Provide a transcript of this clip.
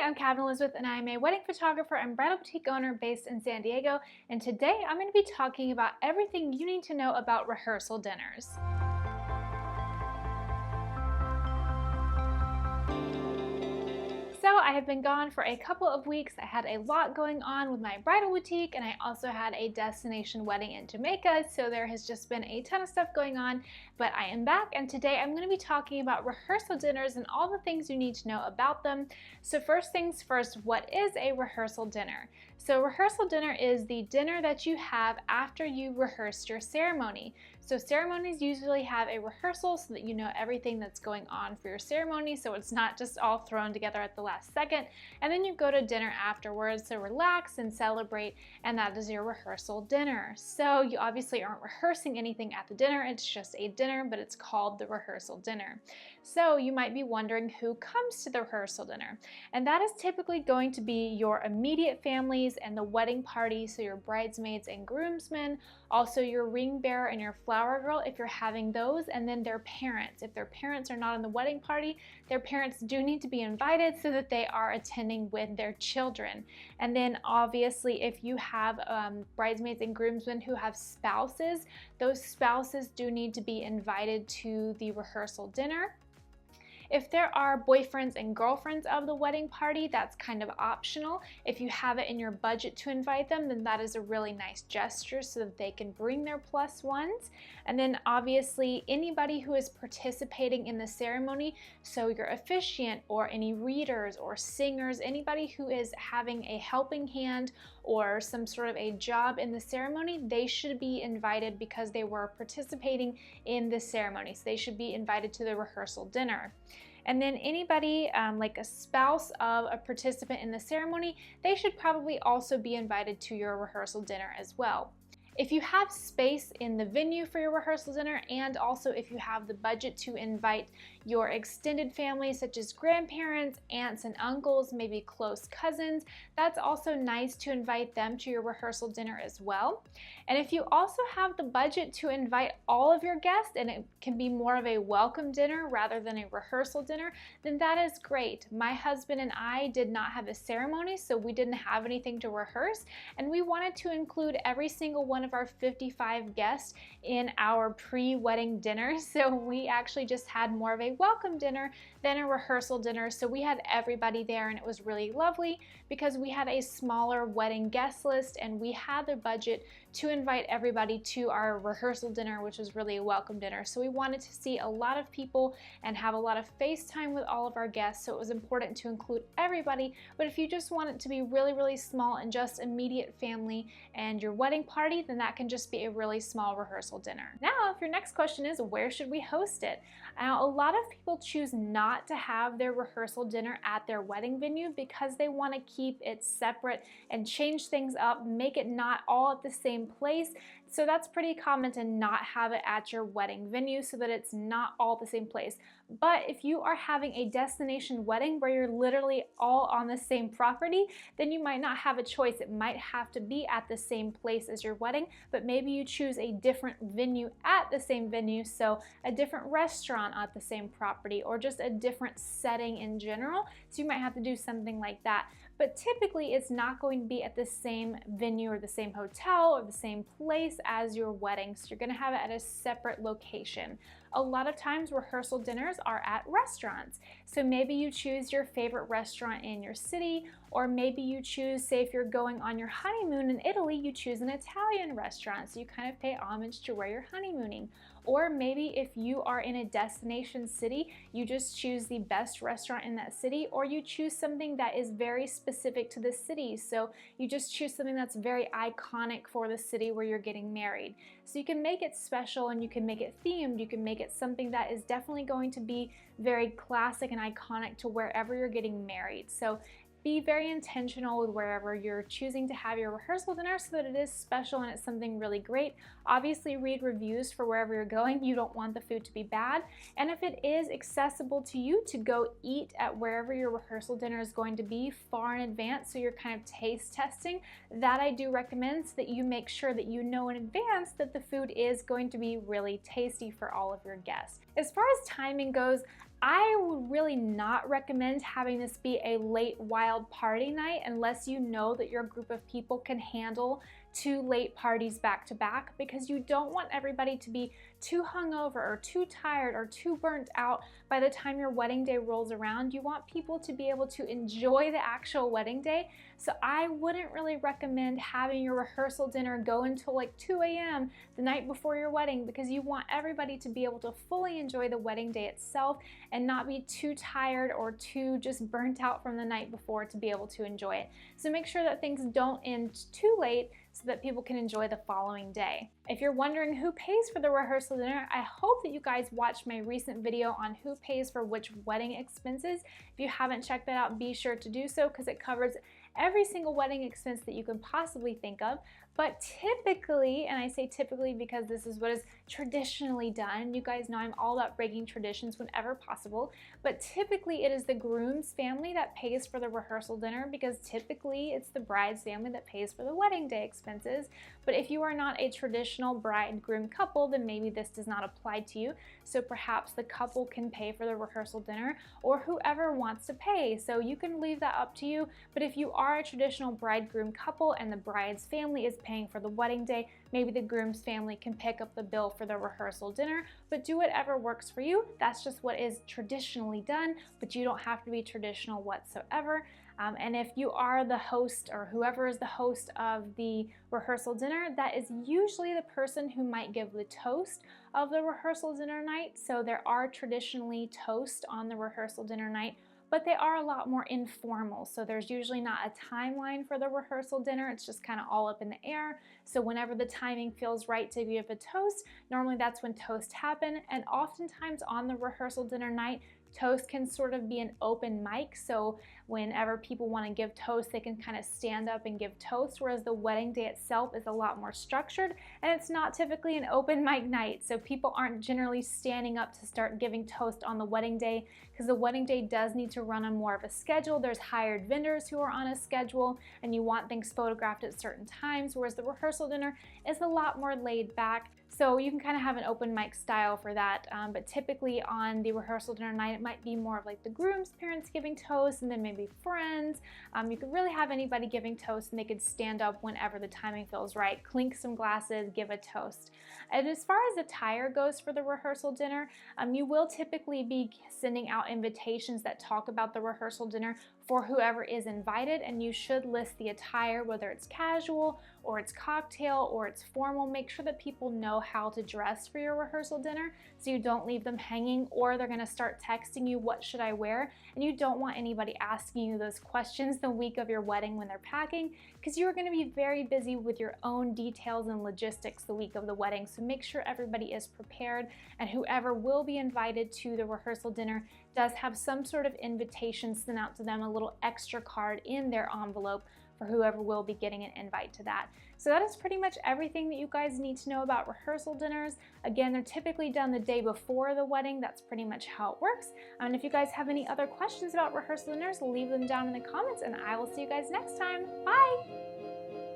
I'm Cavin Elizabeth and I'm a wedding photographer and bridal boutique owner based in San Diego, and today I'm going to be talking about everything you need to know about rehearsal dinners. So I have been gone for a couple of weeks. I had a lot going on with my bridal boutique, and I also had a destination wedding in Jamaica, so there has just been a ton of stuff going on, but I am back, and today I'm going to be talking about rehearsal dinners and all the things you need to know about them. So first things first, what is a rehearsal dinner? So rehearsal dinner is the dinner that you have after you rehearsed your ceremony. So ceremonies usually have a rehearsal so that you know everything that's going on for your ceremony, so it's not just all thrown together at the last second, and then you go to dinner afterwards, so relax and celebrate, and that is your rehearsal dinner. So you obviously aren't rehearsing anything at the dinner, it's just a dinner, but it's called the rehearsal dinner. So you might be wondering who comes to the rehearsal dinner, and that is typically going to be your immediate families and the wedding party, so your bridesmaids and groomsmen, also your ring bearer and your flower girl if you're having those, and then their parents. If their parents are not in the wedding party, their parents do need to be invited so that they are attending with their children. And then obviously if you have bridesmaids and groomsmen who have spouses, those spouses do need to be invited to the rehearsal dinner. If there are boyfriends and girlfriends of the wedding party, that's kind of optional. If you have it in your budget to invite them, then that is a really nice gesture so that they can bring their plus ones. And then obviously anybody who is participating in the ceremony, so your officiant or any readers or singers, anybody who is having a helping hand or some sort of a job in the ceremony, they should be invited because they were participating in the ceremony. So they should be invited to the rehearsal dinner. And then anybody like a spouse of a participant in the ceremony, they should probably also be invited to your rehearsal dinner as well. If you have space in the venue for your rehearsal dinner, and also if you have the budget to invite your extended family such as grandparents, aunts and uncles, maybe close cousins, that's also nice to invite them to your rehearsal dinner as well. And if you also have the budget to invite all of your guests, and it can be more of a welcome dinner rather than a rehearsal dinner, then that is great. My husband and I did not have a ceremony, so we didn't have anything to rehearse, and we wanted to include every single one of our 55 guests in our pre-wedding dinner, so we actually just had more of a welcome dinner than a rehearsal dinner. So we had everybody there, and it was really lovely because we had a smaller wedding guest list and we had the budget to invite everybody to our rehearsal dinner, which was really a welcome dinner. So we wanted to see a lot of people and have a lot of FaceTime with all of our guests, so it was important to include everybody. But if you just want it to be really, really small and just immediate family and your wedding party, then that can just be a really small rehearsal dinner. Now, if your next question is, where should we host it? Now, a lot of people choose not to have their rehearsal dinner at their wedding venue because they want to keep it separate and change things up, make it not all at the same place. So that's pretty common to not have it at your wedding venue so that it's not all the same place. But if you are having a destination wedding where you're literally all on the same property, then you might not have a choice. It might have to be at the same place as your wedding, but maybe you choose a different venue at the same venue, so a different restaurant at the same property or just a different setting in general. So you might have to do something like that. But typically it's not going to be at the same venue or the same hotel or the same place as your wedding, so you're going to have it at a separate location. A lot of times rehearsal dinners are at restaurants. So maybe you choose your favorite restaurant in your city, or maybe you choose, say if you're going on your honeymoon in Italy, you choose an Italian restaurant, so you kind of pay homage to where you're honeymooning. Or maybe if you are in a destination city, you just choose the best restaurant in that city, or you choose something that is very specific to the city. So you just choose something that's very iconic for the city where you're getting married. So you can make it special and you can make it themed, you can make it something that is definitely going to be very classic and iconic to wherever you're getting married. So be very intentional with wherever you're choosing to have your rehearsal dinner so that it is special and it's something really great. Obviously read reviews for wherever you're going. You don't want the food to be bad. And if it is accessible to you to go eat at wherever your rehearsal dinner is going to be far in advance, so you're kind of taste testing, that I do recommend, so that you make sure that you know in advance that the food is going to be really tasty for all of your guests. As far as timing goes, I would really not recommend having this be a late wild party night unless you know that your group of people can handle 2 late parties back to back, because you don't want everybody to be too hungover or too tired or too burnt out by the time your wedding day rolls around. You want people to be able to enjoy the actual wedding day. So I wouldn't really recommend having your rehearsal dinner go until like 2 a.m. the night before your wedding, because you want everybody to be able to fully enjoy the wedding day itself and not be too tired or too just burnt out from the night before to be able to enjoy it. So make sure that things don't end too late so that people can enjoy the following day. If you're wondering who pays for the rehearsal dinner, I hope that you guys watched my recent video on who pays for which wedding expenses. If you haven't checked that out, be sure to do so, because it covers every single wedding expense that you can possibly think of. But typically, and I say typically because this is what is traditionally done, you guys know I'm all about breaking traditions whenever possible, but typically it is the groom's family that pays for the rehearsal dinner, because typically it's the bride's family that pays for the wedding day expenses. But if you are not a traditional bride-groom couple, then maybe this does not apply to you. So perhaps the couple can pay for the rehearsal dinner, or whoever wants to pay. So you can leave that up to you. But if you are a traditional bride-groom couple and the bride's family is paying for the wedding day, maybe the groom's family can pick up the bill for the rehearsal dinner, but do whatever works for you. That's just what is traditionally done, but you don't have to be traditional whatsoever. And if you are the host, or whoever is the host of the rehearsal dinner, that is usually the person who might give the toast of the rehearsal dinner night. So there are traditionally toasts on the rehearsal dinner night, but they are a lot more informal. So there's usually not a timeline for the rehearsal dinner. It's just kind of all up in the air. So whenever the timing feels right to give a toast, normally that's when toasts happen. And oftentimes on the rehearsal dinner night, toast can sort of be an open mic, so whenever people want to give toast, they can kind of stand up and give toast, whereas the wedding day itself is a lot more structured, and it's not typically an open mic night, so people aren't generally standing up to start giving toast on the wedding day, because the wedding day does need to run on more of a schedule. There's hired vendors who are on a schedule, and you want things photographed at certain times, whereas the rehearsal dinner is a lot more laid back. So you can kind of have an open mic style for that, but typically on the rehearsal dinner night, it might be more of like the groom's parents giving toast, and then maybe friends. You could really have anybody giving toast, and they could stand up whenever the timing feels right, clink some glasses, give a toast. And as far as attire goes for the rehearsal dinner, you will typically be sending out invitations that talk about the rehearsal dinner for whoever is invited, and you should list the attire, whether it's casual or it's cocktail or it's formal. Make sure that people know how to dress for your rehearsal dinner, so you don't leave them hanging, or they're gonna start texting you, what should I wear? And you don't want anybody asking you those questions the week of your wedding when they're packing, because you're gonna be very busy with your own details and logistics the week of the wedding. So make sure everybody is prepared, and whoever will be invited to the rehearsal dinner does have some sort of invitation sent out to them, a little extra card in their envelope for whoever will be getting an invite to that. So that is pretty much everything that you guys need to know about rehearsal dinners. Again, they're typically done the day before the wedding. That's pretty much how it works. And if you guys have any other questions about rehearsal dinners, leave them down in the comments, and I will see you guys next time. Bye!